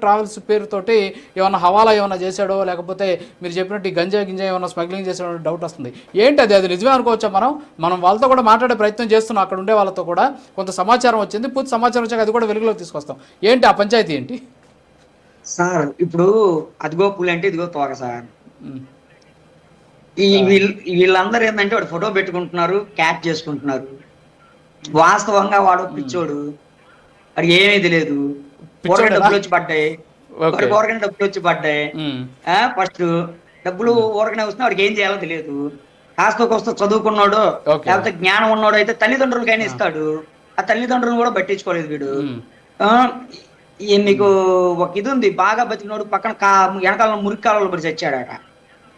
Travels పేరుతోటి ఏమన్నా హవాలా ఏమన్నా చేశాడో లేకపోతే మీరు చెప్పినట్టు గంజా ఏమన్నా స్మగ్లింగ్ చేసాడో డౌట్ వస్తుంది. ఏంటి అది నిజమే అనుకోవచ్చా? మనం వాళ్ళతో కూడా మాట్లాడే ప్రయత్నం చేస్తున్నాం. అక్కడ ఉండే వాళ్ళతో కూడా కొంత సమాచారం వచ్చింది. పూర్తి సమాచారం వచ్చాక అది కూడా వెలుగులోకి తీసుకొస్తాం. ఏంటి ఆ పంచాయతీ ఏంటి సార్? ఇప్పుడు అదిగో పులి అంటే ఇదిగో తోక సార్. ఈ వీళ్ళందరూ ఏంటంటే వాడు ఫోటో పెట్టుకుంటున్నారు, క్యాచ్ చేసుకుంటున్నారు. వాస్తవంగా వాడు పిచ్చోడు, వాడికి ఏమీ తెలియదు. డబ్బులు వచ్చి పడ్డాయి, డబ్బులు వచ్చి పడ్డాయి. ఫస్ట్ డబ్బులు ఊరకనే వస్తున్నా, వాడికి ఏం చేయాలో తెలియదు. కాస్త కోస్త చదువుకున్నాడు లేకపోతే జ్ఞానం ఉన్నాడు అయితే తల్లిదండ్రులకైనా ఇస్తాడు. ఆ తల్లిదండ్రులను కూడా పట్టించుకోలేదు వీడు. మీకు ఒక ఇది ఉంది, బాగా బతికినాడు పక్కన వెనకాల మురికి కాలంలో పడి చచ్చాడట.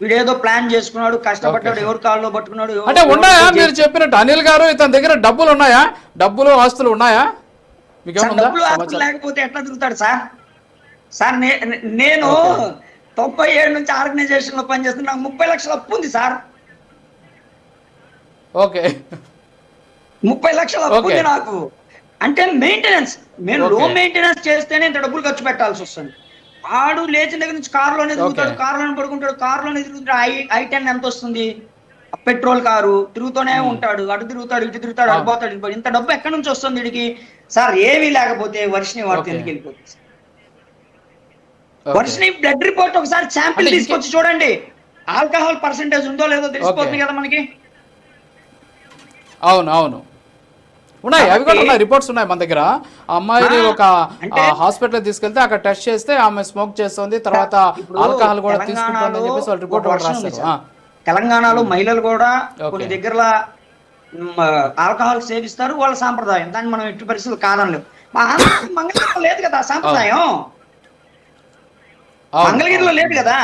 వీడేదో ప్లాన్ చేసుకున్నాడు, కష్టపడ్డాడు, ఎవరి కాల్లో పట్టుకున్నాడు. అంటే ఉన్నాయా మీరు చెప్పినట్టు అనిల్ గారు ఇతని దగ్గర డబ్బులు ఉన్నాయా? డబ్బులు ఆస్తులు ఉన్నాయా? డబ్బులు ఆస్తులు లేకపోతే ఎట్లా తిరుగుతాడు సార్? సార్ నేను 97 నుంచి ఆర్గనైజేషన్ లో పనిచేస్తున్నా. నాకు 30 లక్షల అప్పు ఉంది సార్. ఓకే, 30 లక్షల అప్పు ఉంది నాకు. అంటే మెయింటెనెన్స్, మేము లో మెయింటెనెన్స్ చేస్తేనే ఇంత డబ్బులు ఖర్చు పెట్టాల్సి వస్తుంది. ఆడు లేచిన దగ్గర నుంచి కారులోనే తిరుగుతాడు, కారులోనే పడుకుంటాడు, కారులోనే తిరుగుతాడు. I10 ఎంత వస్తుంది? పెట్రోల్ కారు తిరుగుతూనే ఉంటాడు. అటు తిరుగుతాడు, ఇటు తిరుగుతాడు, అటు పోతాడు. ఇంత డబ్బు ఎక్కడి నుంచి వస్తుంది వీడికి? సార్ ఏమీ లేకపోతే వర్షిని వాడితే ఎందుకు వెళ్ళిపోతుంది? వర్షిని బ్లడ్ రిపోర్ట్ ఒకసారి శాంపిల్ తీసుకొచ్చి చూడండి, ఆల్కహాల్ పర్సెంటేజ్ ఉందో లేదో తెలిసిపోతుంది కదా మనకి. అవును అవును ఉన్నాయి, అవి కూడా ఉన్నాయి, రిపోర్ట్స్ ఉన్నాయి మన దగ్గర. ఆ అమ్మాయిని ఒక హాస్పిటల్ తీసుకెళ్తే అక్కడ టెస్ట్ చేస్తే ఆమె స్మోక్ చేస్తుంది, తర్వాత ఆల్కహాల్ కూడా తీసుకుంటుందని చెప్పేసి వాళ్ళు రిపోర్ట్ రాస్తారు. తెలంగాణలో మహిళలు కూడా కొన్ని దగ్గర ఆల్కహాల్ సేవిస్తారు, వాళ్ళ సాంప్రదాయం. దాన్ని మనం ఎట్టి పరిస్థితులు కాదనలేము. మంగళగిరిలో లేదు కదా సాంప్రదాయం, మంగళగిరిలో లేదు కదా.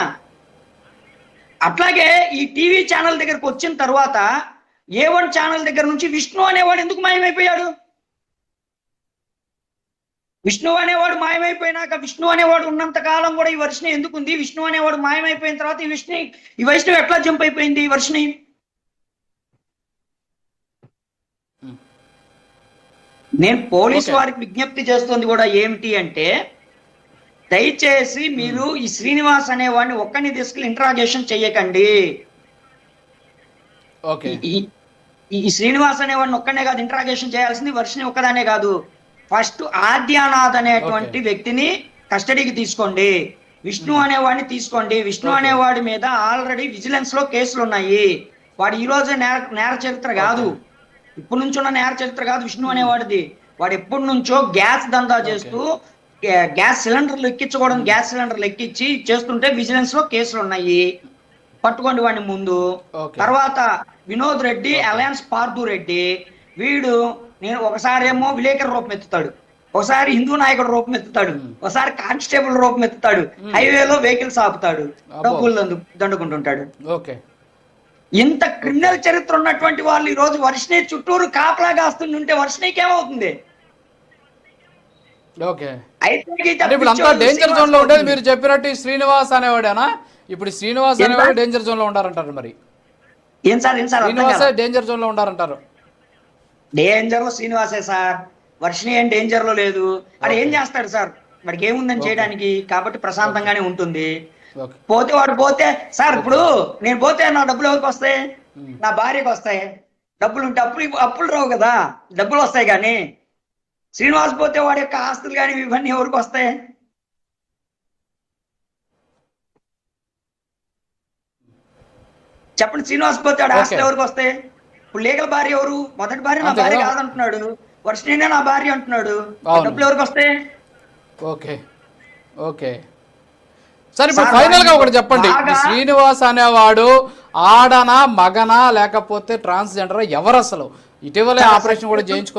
అట్లాగే ఈ టీవీ ఛానల్ దగ్గరకు వచ్చిన తర్వాత A1 ఛానల్ దగ్గర నుంచి విష్ణు అనేవాడు ఎందుకు మాయమైపోయాడు? విష్ణు అనేవాడు మాయమైపోయినాక విష్ణు అనేవాడు ఉన్నంత కాలం కూడా ఈ వర్షిని ఎందుకు ఉంది? విష్ణు అనేవాడు మాయమైపోయిన తర్వాత ఈ వైష్ణవి ఎట్లా జంప్ అయిపోయింది ఈ వర్షిని? నేను పోలీసు వారికి విజ్ఞప్తి చేస్తుంది కూడా ఏమిటి అంటే, దయచేసి మీరు ఈ శ్రీనివాస్ అనేవాడిని ఒక్కడిని తీసుకెళ్ళి ఇంట్రాగేషన్ చెయ్యకండి. ఈ శ్రీనివాస్ అనేవాడిని ఒక్కనే కాదు ఇంట్రాగేషన్ చేయాల్సింది, వర్షిని ఒక్కదానే కాదు. ఫస్ట్ ఆద్యానాథ్ అనేటువంటి వ్యక్తిని కస్టడీకి తీసుకోండి, విష్ణు అనేవాడిని తీసుకోండి. విష్ణు అనేవాడి మీద ఆల్రెడీ విజిలెన్స్ లో కేసులు ఉన్నాయి. వాడు ఈ రోజే నేర చరిత్ర కాదు, ఇప్పటి నుంచి ఉన్న నేర చరిత్ర కాదు విష్ణు అనేవాడిది. వాడు ఎప్పటి నుంచో గ్యాస్ దందా చేస్తూ గ్యాస్ సిలిండర్లు ఎక్కించకూడదు, గ్యాస్ సిలిండర్లు ఎక్కించి చేస్తుంటే విజిలెన్స్ లో కేసులు ఉన్నాయి, పట్టుకోండి వాడిని ముందు. తర్వాత వినోద్ రెడ్డి అలయన్స్ పార్థు రెడ్డి, వీడు నేను ఒకసారి ఏమో విలేకరు రూపం ఎత్తుతాడు, ఒకసారి హిందూ నాయకుడు రూపం ఎత్తుతాడు, ఒకసారి కానిస్టేబుల్ రూపం ఎత్తుతాడు, హైవేలో వెహికల్స్ ఆపుతాడు, డబ్బులు దండుకుంటుంటాడు. ఇంత క్రిమినల్ చరిత్ర ఉన్నటువంటి వాళ్ళు ఈ రోజు వర్షిని చుట్టూరు కాపలా కాస్తుంటే వర్షినికి ఏమవుతుంది? డేంజర్ జోన్ లో ఉండేది మీరు చెప్పినట్టు శ్రీనివాస్ అనేవాడేనా? ఇప్పుడు శ్రీనివాస్ అనేవాడు డేంజర్ జోన్ లో ఉండారంటారు. మరి ఏం సార్ శ్రీనివాసే డేంజర్ జోన్ లో ఉండారంటారు. డేంజర్ లో శ్రీనివాసే సార్, వర్షిని ఏం డేంజర్ లో లేదు. అది ఏం చేస్తాడు సార్? వాడికి ఏముందని చేయడానికి, కాబట్టి ప్రశాంతంగానే ఉంటుంది. పోతే వాడు పోతే సార్, ఇప్పుడు నేను పోతే నా డబ్బులు ఎవరికి వస్తాయి? నా భార్యకు వస్తాయి. డబ్బులు ఉంటే అప్పులు రావు కదా, డబ్బులు వస్తాయి. కానీ శ్రీనివాస్ పోతే వాడి యొక్క ఆస్తులు కానీ ఇవన్నీ ఎవరికి వస్తాయి? చెప్పండి. శ్రీనివాస్ పోతే వాడి ఆస్తులు ఎవరికి వస్తాయి? ఇప్పుడు లీగల్ భార్య ఎవరు? మొదటి భార్య నా భార్య కాదంటున్నాడు, వర్షినే నా భార్య అంటున్నాడు. డబ్బులు ఎవరికి వస్తాయి? ఓకే ఓకే సరే, ఇప్పుడు ఫైనల్ గా ఒకటి చెప్పండి, శ్రీనివాస్ అనేవాడు ఆడనా మగనా లేకపోతే ట్రాన్స్జెండర్ ఎవరు? అసలు ఇటీవలే ఆపరేషన్ కూడా చేయించుకున్నారు.